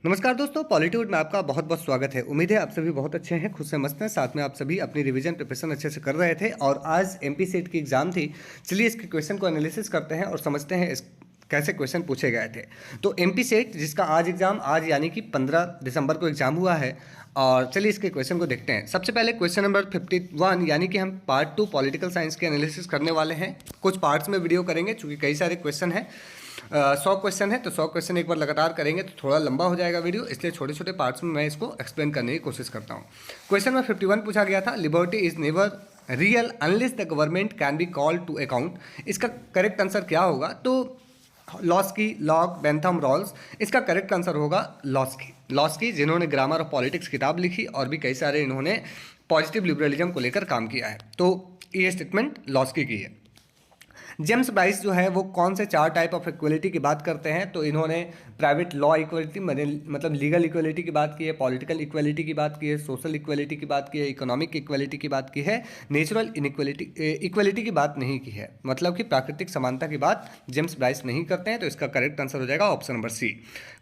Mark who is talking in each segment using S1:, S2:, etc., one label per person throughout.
S1: नमस्कार दोस्तों, पॉलिट्यूड में आपका बहुत बहुत स्वागत है। उम्मीद है आप सभी बहुत अच्छे हैं, खुद से मस्त हैं। साथ में आप सभी अपनी रिवीजन प्रिपरेशन अच्छे से कर रहे थे और आज एमपी सेट की एग्जाम थी। चलिए इसके क्वेश्चन को एनालिसिस करते हैं और समझते हैं कैसे क्वेश्चन पूछे गए थे। तो एमपी सेट जिसका आज एग्जाम आज यानी कि 15 दिसंबर को एग्जाम हुआ है और चलिए इसके क्वेश्चन को देखते हैं। सबसे पहले क्वेश्चन नंबर 51 यानी कि हम पार्ट 2 पॉलिटिकल साइंस के एनालिसिस करने वाले हैं। कुछ पार्ट्स में वीडियो करेंगे चूँकि कई सारे क्वेश्चन हैं। 100 क्वेश्चन है तो 100 क्वेश्चन एक बार लगातार करेंगे तो थोड़ा लंबा हो जाएगा वीडियो, इसलिए छोटे छोटे पार्ट्स में मैं इसको एक्सप्लेन करने की कोशिश करता हूँ। क्वेश्चन नंबर 51 पूछा गया था, liberty is never real unless the government can be called to account. इसका करेक्ट आंसर क्या होगा? तो लॉस्की, लॉक, बेंथम, रॉल्स, इसका करेक्ट आंसर होगा लॉस्की जिन्होंने ग्रामर ऑफ पॉलिटिक्स किताब लिखी और भी कई सारे इन्होंने पॉजिटिव लिबरलिज्म को लेकर काम किया है। तो ये स्टेटमेंट लॉस्की की है। जेम्स ब्राइस जो है वो कौन से 4 टाइप ऑफ इक्वलिटी की बात करते हैं? तो इन्होंने प्राइवेट लॉ इक्वलिटी मतलब लीगल इक्वलिटी की बात की है, पॉलिटिकल इक्वलिटी की बात की है, सोशल इक्वलिटी की बात की है, इकोनॉमिक इक्वलिटी की बात की है, नेचुरल इक्वलिटी की बात नहीं की है। मतलब कि प्राकृतिक समानता की बात जेम्स ब्राइस नहीं करते हैं। तो इसका करेक्ट आंसर हो जाएगा option number C.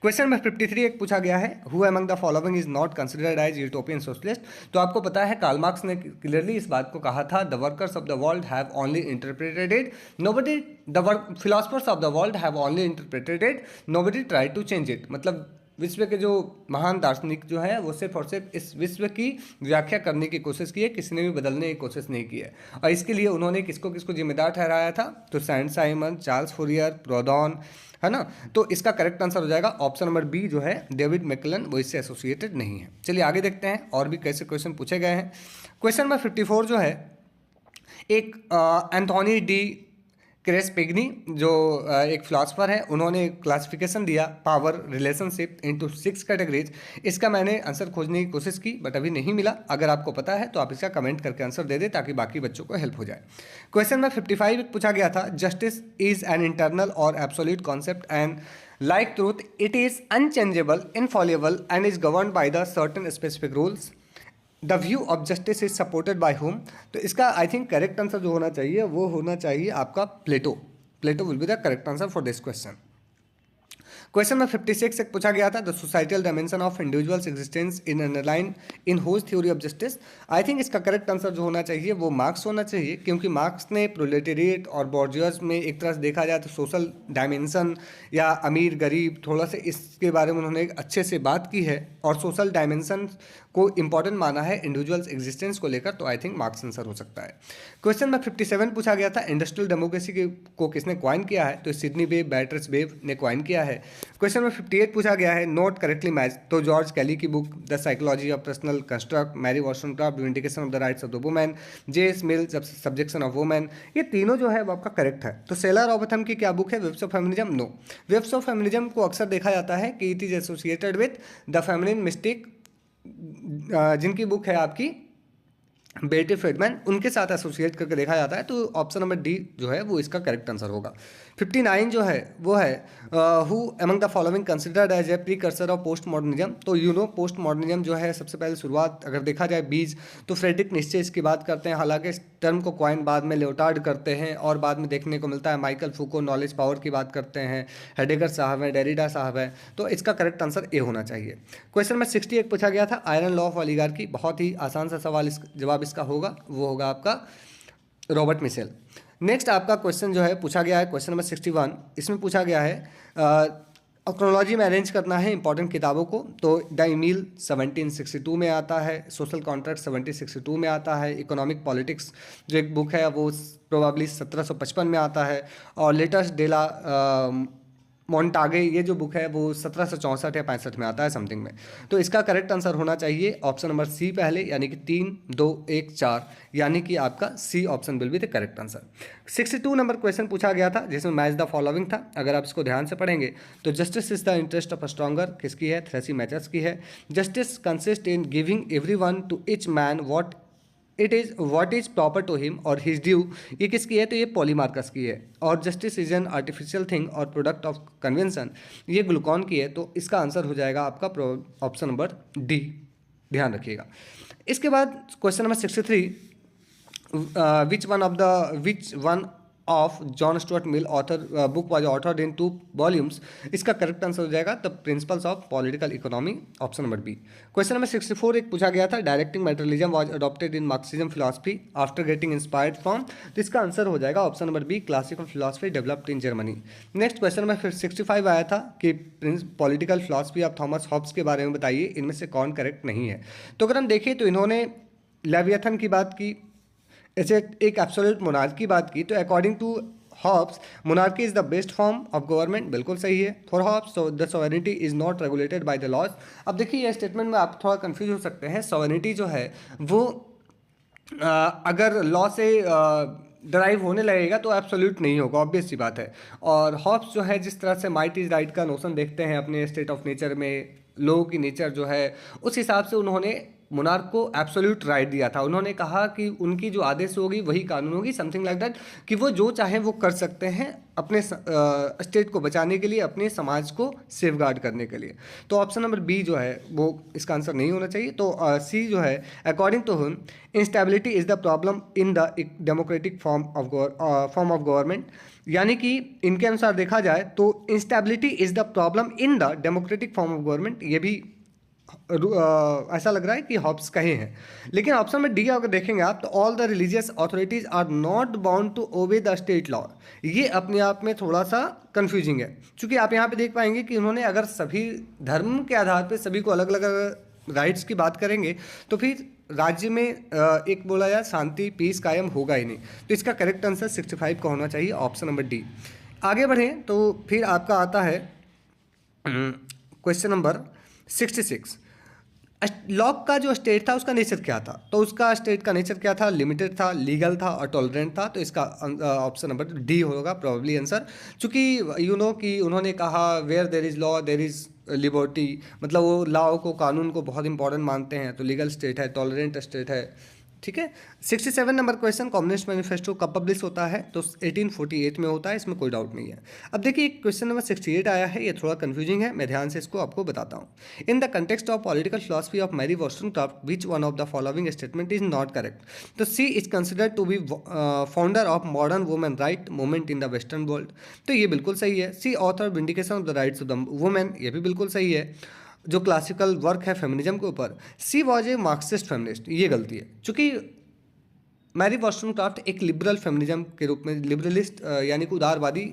S1: Question number 53 एक पूछा गया है, who among the following is not considered as utopian socialist. तो आपको पता है कार्ल मार्क्स ने क्लियरली इस बात को कहा था, the workers of the world have only interpreted it, nobody the philosophers of the world have only interpreted it, nobody tried to change it। मतलब विश्व के जो महान दार्शनिक जो है वो सिर्फ और सिर्फ इस विश्व की व्याख्या करने की कोशिश की है, किसी ने भी बदलने की कोशिश नहीं की है। और इसके लिए उन्होंने किसको किसको जिम्मेदार ठहराया था? तो सेंट साइमन, चार्ल्स फूरियर, प्रोडॉन, है ना। तो इसका करेक्ट आंसर हो जाएगा ऑप्शन नंबर बी जो है डेविड मैकलन, वो इससे एसोसिएटेड नहीं है। चलिए आगे देखते हैं और भी कैसे क्वेश्चन पूछे गए हैं। क्वेश्चन नंबर 54 जो है, एक एंथोनी डी क्रेस्पिग्नी जो एक फिलासफर है, उन्होंने क्लासिफिकेशन दिया पावर रिलेशनशिप इनटू 6 कैटेगरीज। इसका मैंने आंसर खोजने की कोशिश की बट अभी नहीं मिला। अगर आपको पता है तो आप इसका कमेंट करके आंसर दे दें ताकि बाकी बच्चों को हेल्प हो जाए। क्वेश्चन नंबर 55 पूछा गया था, जस्टिस इज एन इंटरनल और absolute concept and like truth it is unchangeable, infallible and is govern by the certain specific rules. The view of justice is supported by home. तो इसका I think correct answer जो होना चाहिए वो होना चाहिए आपका Plato. Plato will be the correct answer for this question. Question number 56 एक पूछा गया था, the societal dimension of individuals existence in underline in whose theory of justice. I think इसका करेक्ट आंसर जो होना चाहिए वो मार्क्स होना चाहिए, क्योंकि मार्क्स ने प्रोलेटेरिएट और बॉर्जियस में एक तरह से देखा जाए तो सोशल डायमेंशन या अमीर गरीब थोड़ा सा इसके बारे में उन्होंने अच्छे से बात की है और सोशल डायमेंशन को इंपॉर्टेंट माना है इंडिविजुअल्स एग्जिस्टेंस को लेकर। तो आई थिंक मार्क्स आंसर हो सकता है। क्वेश्चन नंबर 57 पूछा गया था, इंडस्ट्रियल डेमोक्रेसी को किसने क्वाइन किया है? तो सिडनी बेव, बैटर्स बेव ने क्वाइन किया है। क्वेश्चन नंबर 58 पूछा गया है, नोट करेक्टली मैच। तो जॉर्ज कैली की book the psychology of personal construct, Mary Wollstonecraft vindication of the rights of the women, James Mill subjection of women, ये तीनों जो है वो आपका करेक्ट है। तो सेलर रॉबर्थम की क्या बुक है? Webs of feminism. No, webs of feminism को अक्सर देखा जाता है कि it is associated with the feminine mystique, जिनकी बुक है आपकी बेटी फ्रीडमैन, उनके साथ एसोसिएट करके देखा जाता है। तो ऑप्शन नंबर डी जो है वो इसका करेक्ट आंसर होगा। 59 जो है वो है, who among the following considered as a precursor of post modernism. तो यू नो पोस्ट मॉडर्निज्म जो है सबसे पहले शुरुआत अगर देखा जाए बीज तो फ्रेडरिक नीत्शे इसकी बात करते हैं। हालांकि इस टर्म को क्वाइन बाद में लियोटार्ड करते हैं और बाद में देखने को मिलता है माइकल फूको नॉलेज पावर की बात करते हैं, हेडेगर साहब हैं, डेरिडा साहब हैं। तो इसका करेक्ट आंसर ए होना चाहिए। क्वेश्चन नंबर 61 पूछा गया था, आयरन लॉ ऑफ ऑलिगार्की। बहुत ही आसान सा सवाल, जवाब इसका होगा वो होगा आपका रॉबर्ट मिशेल। नेक्स्ट आपका क्वेश्चन जो है पूछा गया है क्वेश्चन नंबर 61, इसमें पूछा गया है क्रोनोलॉजी में अरेंज करना है इंपॉर्टेंट किताबों को। तो द ईमेल 1762 में आता है, सोशल कॉन्ट्रैक्ट 1762 में आता है, इकोनॉमिक पॉलिटिक्स जो एक बुक है वो प्रोबेबली 1755 में आता है, और लेटर्स डेला मोन्टागे ये जो बुक है वो 1764 या 65 में आता है समथिंग में। तो इसका करेक्ट आंसर होना चाहिए ऑप्शन नंबर सी पहले, यानी कि 3 2 1 4, यानी कि आपका C option will be the correct answer. 62 number question पूछा गया था जिसमें मैच द फॉलोइंग था। अगर आप इसको ध्यान से पढ़ेंगे तो justice is the interest of a stronger किसकी है? थ्रेसी मैचर्स की है। Justice consist in giving everyone to each man what is proper to him और हिज ड्यू, ये किसकी है? तो ये पॉलीमार्कस की है। और justice is an artificial thing और प्रोडक्ट ऑफ कन्वेंशन, ये ग्लूकॉन की है। तो इसका आंसर हो जाएगा आपका ऑप्शन नंबर डी, ध्यान रखिएगा। इसके बाद question number 63, which one of John Stuart Mill author book was authored in 2 volumes. इसका करेक्ट आंसर हो जाएगा the principles of political economy, option number B. Question number 64 एक पूछा गया था, directing materialism was adopted in Marxism philosophy after getting inspired from. तो इसका answer हो जाएगा option number B, classical philosophy developed in Germany. Next question में फिर 65 आया था कि political philosophy of Thomas Hobbes के बारे में बताइए, इनमें से कौन करेक्ट नहीं है। तो अगर हम देखें तो इन्होंने लेवियथन की बात की, ऐसे एक एब्सोल्यूट मोनार्की की बात की। तो according to Hobbes monarchy is the best form of government, बिल्कुल सही है for Hobbes. So the sovereignty is not regulated by the laws. अब देखिए ये स्टेटमेंट में आप थोड़ा कंफ्यूज हो सकते हैं। सोवेरेनिटी जो है वो अगर लॉ से ड्राइव होने लगेगा तो एब्सोल्यूट नहीं होगा, ऑब्वियस सी बात है। और हॉब्स जो है जिस तरह से माइट इज राइट का नोशन देखते हैं अपने स्टेट ऑफ नेचर में, लोगों की नेचर जो है उस हिसाब से उन्होंने मोनार्क को एब्सोल्यूट राइट दिया था। उन्होंने कहा कि उनकी जो आदेश होगी वही कानून होगी, समथिंग लाइक दैट, कि वो जो चाहें वो कर सकते हैं अपने स्टेट को बचाने के लिए, अपने समाज को सेफगार्ड करने के लिए। तो ऑप्शन नंबर बी जो है वो इसका आंसर नहीं होना चाहिए। तो सी जो है according to him instability is the problem in the democratic form of government, यानी कि इनके अनुसार देखा जाए तो instability is the problem in the democratic form of government. ये भी ऐसा लग रहा है कि हॉब्स कहे हैं। लेकिन ऑप्शन में डी अगर देखेंगे आप तो all the religious authorities are not bound to obey the state law, ये अपने आप में थोड़ा सा कंफ्यूजिंग है। क्योंकि आप यहाँ पे देख पाएंगे कि उन्होंने अगर सभी धर्म के आधार पे सभी को अलग अलग राइट्स की बात करेंगे तो फिर राज्य में एक बोला जाए शांति पीस कायम होगा ही नहीं। तो इसका करेक्ट आंसर 65 का होना चाहिए, ऑप्शन नंबर डी। आगे बढ़ें तो फिर आपका आता है क्वेश्चन नंबर 66। लॉक का जो स्टेट था उसका नेचर क्या था? तो उसका स्टेट का नेचर क्या था? लिमिटेड था, लीगल था और टॉलरेंट था। तो इसका ऑप्शन नंबर डी होगा प्रोबेबली आंसर। चूंकि कि उन्होंने कहा where there is law there is liberty, मतलब वो लॉ को, कानून को बहुत इंपॉर्टेंट मानते हैं। तो लीगल स्टेट है, टॉलरेंट स्टेट है, ठीक है। 67 नंबर क्वेश्चन, कम्युनिस्ट मैनिफेस्टो कब पब्लिश होता है? तो 1848 में होता है, इसमें कोई डाउट नहीं है। अब देखिए क्वेश्चन नंबर 68 आया है, ये थोड़ा कंफ्यूजिंग है, मैं ध्यान से इसको आपको बताता हूँ। In the context of political philosophy of Mary Wollstonecraft which one of the following statement is not correct? तो she is considered to be founder of modern women right movement in the western world. तो ये बिल्कुल सही है। She author vindication of the rights of the women, ये भी बिल्कुल सही है। जो क्लासिकल वर्क है फेमिनिज्म के ऊपर, सी वॉज ए मार्क्सिस्ट फेमिनिस्ट, ये गलती है। चूंकि मैरी वॉलस्टोनक्रॉफ्ट एक लिबरल फेमिनिज्म के रूप में, लिबरलिस्ट यानी कि उदारवादी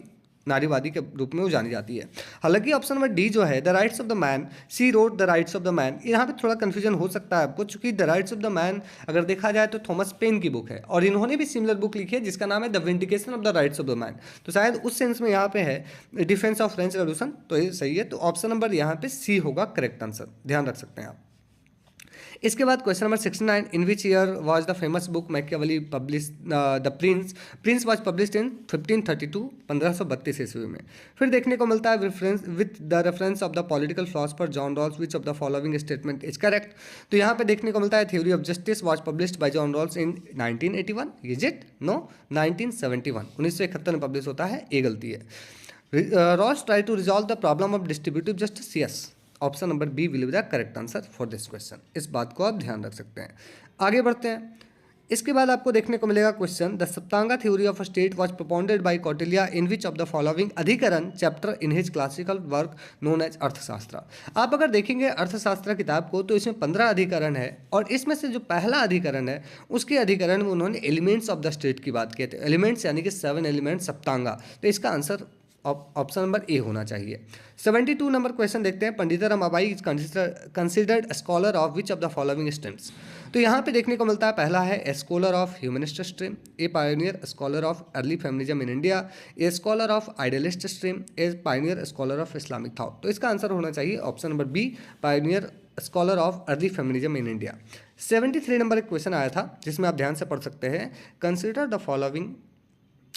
S1: नारीवादी के रूप में वो जानी जाती है। हालांकि ऑप्शन नंबर डी जो है the rights of the man, C wrote the rights of the man, यहाँ पे थोड़ा कंफ्यूजन हो सकता है आपको, चूंकि the rights of the man अगर देखा जाए तो थॉमस पेन की बुक है और इन्होंने भी सिमिलर बुक लिखी है जिसका नाम है the vindication of the rights of the man. तो शायद उस सेंस में यहाँ पे है डिफेंस ऑफ फ्रेंच रेवोल्यूशन, तो ये सही है। तो ऑप्शन नंबर यहाँ पे सी होगा करेक्ट आंसर, ध्यान रख सकते हैं आप। इसके बाद question number 69, in which year was the famous book Machiavelli publish the Prince was published in 1532, 1532 ईस्वी में। फिर देखने को मिलता है reference with the reference of the political philosopher John Rawls which of the following statement is correct? तो यहाँ पे देखने को मिलता है theory of justice was published by John Rawls in 1981, is it? No, 1971, 1971 में पब्लिश होता है, ये गलती है। Rawls try to resolve the problem of distributive justice, yes, option number B will be the correct answer for this question. इस बात को आप ध्यान रख सकते हैं। आगे बढ़ते हैं। इसके बाद आपको देखने को मिलेगा question, the Saptanga theory of state was propounded by Kautilya in which of the following adhikarana chapter in his classical work known as Arthashastra. आप अगर देखेंगे अर्थशास्त्र किताब को तो इसमें 15 अधिकरण है और इसमें से जो पहला अधिकरण है उसके अधिकरण में उन्होंने एलिमेंट्स ऑफ द स्टेट की बात की थी। एलिमेंट्स यानी कि 7 एलिमेंट सप्तांगा। तो इसका आंसर ऑप्शन नंबर ए होना चाहिए। 72 नंबर क्वेश्चन देखते हैं, Pandita Ramabai is considered scholar of which of the following streams? तो यहाँ पे देखने को मिलता है पहला है a scholar of humanist stream, a pioneer scholar of early feminism in India, a scholar of idealist stream, a pioneer scholar of Islamic thought. तो इसका आंसर होना चाहिए option number B, pioneer scholar of early feminism in India. 73 number एक question आया था जिसमें आप ध्यान से पढ़ सकते हैं, consider the following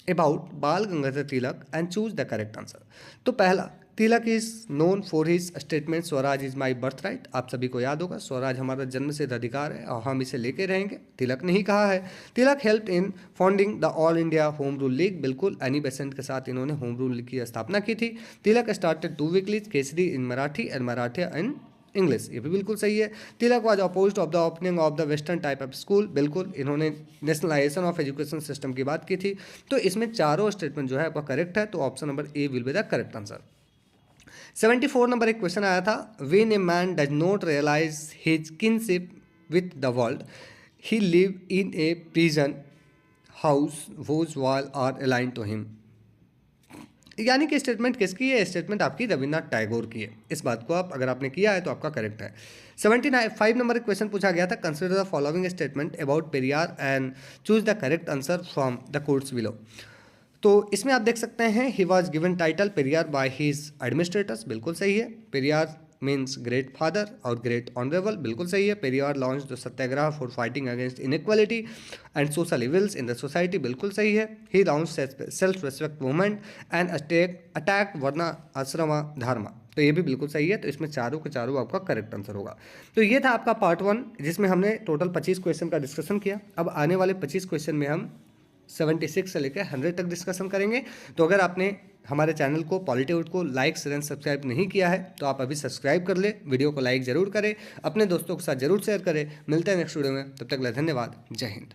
S1: about Bal Gangadhar Tilak and choose the correct answer. तो पहला, Tilak is known for his statement Swaraj is my birth right. आप सभी को याद होगा स्वराज हमारा जन्म सिद्ध अधिकार है और हम इसे लेके रहेंगे, तिलक ने ही कहा है। Tilak help in founding the All India Home Rule League, बिल्कुल एनी बेसेंट के साथ इन्होंने होम रूल लीग की स्थापना की थी। Tilak started 2 weeklies, Kesari in Marathi and Maratha in English, ये भी बिल्कुल सही है। Tilak was opposed of the opening of the western type of school, बिल्कुल, इन्होंने नेशनलाइजेशन ऑफ एजुकेशन सिस्टम की बात की थी। तो इसमें चारों स्टेटमेंट जो है आपका करेक्ट है, तो option number A will be the correct answer. 74 number एक क्वेश्चन आया था, when a man does not realise his kinship with the world he live in a prison house whose wall are alien to him. यानी कि statement किसकी है? Statement आपकी रविन्द्रनाथ टैगोर की है। इस बात को आप अगर आपने किया है तो आपका करेक्ट है। 75 नंबर क्वेश्चन पूछा गया था, consider the following statement about Periyar and choose the correct answer from the quotes below. तो इसमें आप देख सकते हैं, he was given title Periyar by his administrators, बिल्कुल सही है। पेरियार मीन्स ग्रेट फादर और ग्रेट ऑनरेबल, बिल्कुल सही है। Periyar launch the satyagraha for fighting against inequality and social evils in the society, बिल्कुल सही है। He launch self respect movement and attack वर्ना आश्रमा धर्मा, तो ये भी बिल्कुल सही है। तो इसमें चारों के चारों आपका करेक्ट आंसर होगा। तो ये था आपका पार्ट 1, जिसमें हमने टोटल 25 क्वेश्चन का डिस्कशन किया। अब आने वाले 25 क्वेश्चन में हम 76 से लेकर 100 तक डिस्कशन करेंगे। तो अगर आपने हमारे चैनल को पॉलिटिक्स को लाइक शेयर एंड सब्सक्राइब नहीं किया है तो आप अभी सब्सक्राइब कर ले, वीडियो को लाइक जरूर करें, अपने दोस्तों के साथ जरूर शेयर करें। मिलते हैं नेक्स्ट वीडियो में, तब तक के लिए धन्यवाद। जय हिंद।